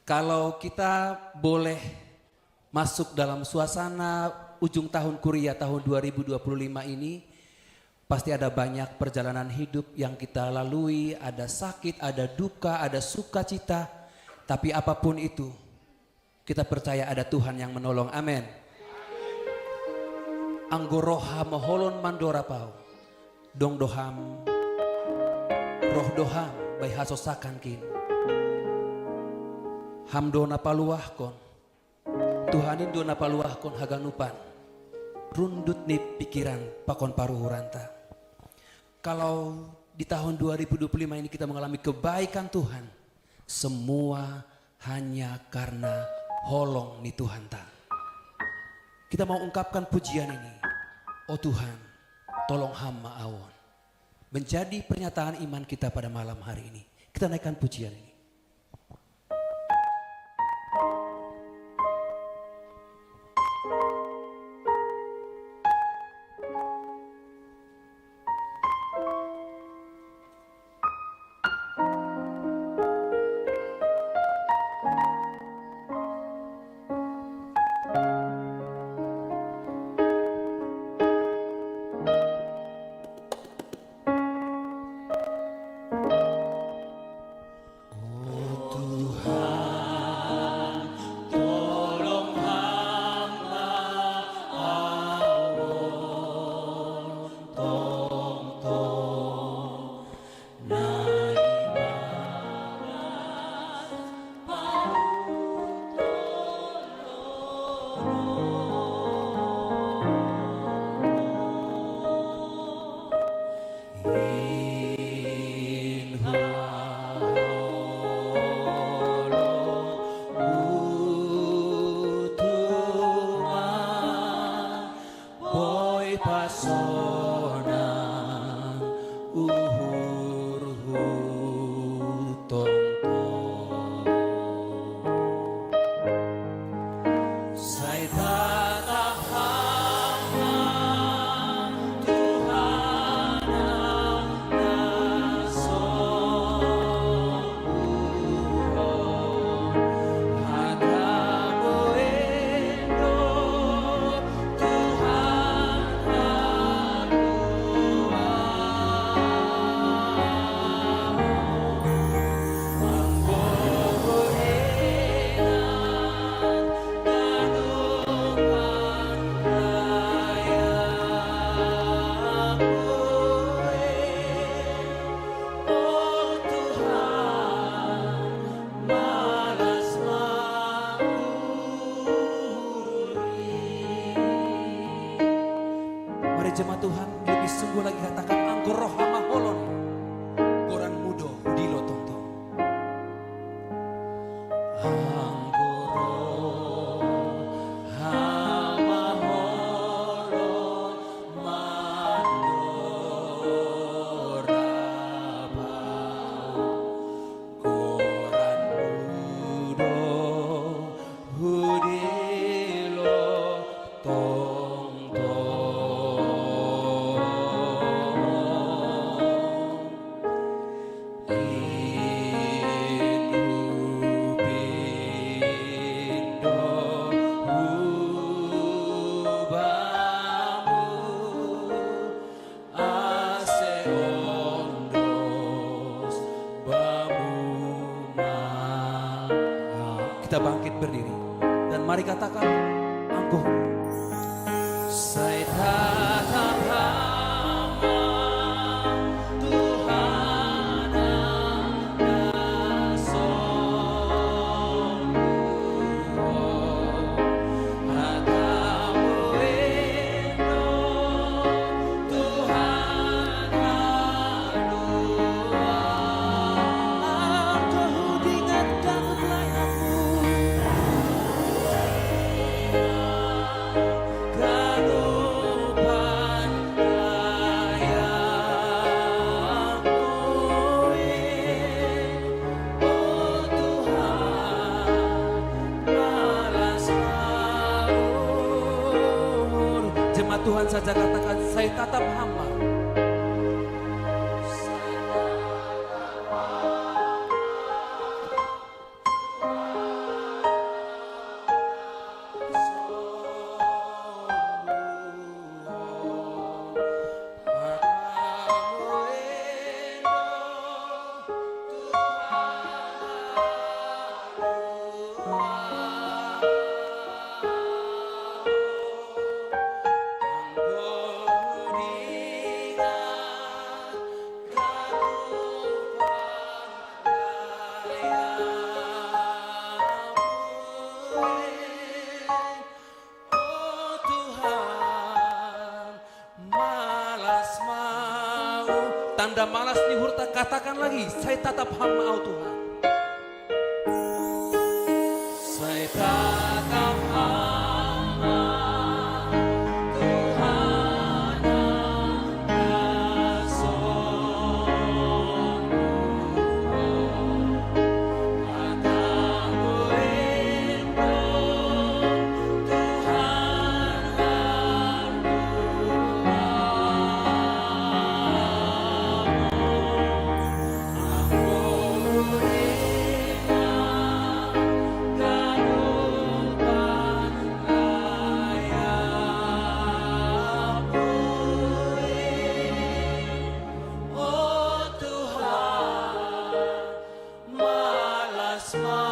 Kalau kita boleh masuk dalam suasana ujung tahun kuliah tahun 2025 ini, pasti ada banyak perjalanan hidup yang kita lalui, ada sakit, ada duka, ada sukacita. Tapi apapun itu, kita percaya ada Tuhan yang menolong. Amin. Anggoroha moholon mandora pau, dong doham, roh doham, bay hasosakan kin. Hamdona paluahkon, Tuhanin dona paluahkon haganupan, rundut nih pikiran pakon paruhuranta. Kalau di tahun 2025 ini kita mengalami kebaikan Tuhan, semua hanya karena holong nih Tuhan ta. Kita mau ungkapkan pujian ini, oh Tuhan, tolong hamba awon. Menjadi pernyataan iman kita pada malam hari ini. Kita naikkan pujian ini. Jemaat Tuhan, lebih sungguh lagi katakan anggoroh hama holon goran mudo dilo tontong. Anggoroh hama holon mandora pau goran mudo hudilo tontong. Kita bangkit berdiri dan mari katakan angkuh. Saya tatap hamba Tuhan nasomu hatamu eno Tuhan halua aku ingat kamu pelayanmu. Jemaat Tuhan saja katakan, saya tatap hamba. Saya tatap hamba. malas ni hurta, katakan lagi, saya tetap hamba au Tuhan. Saya tetap hamba Tuhan yang sungguh. Mataku rindu Tuhan Smile.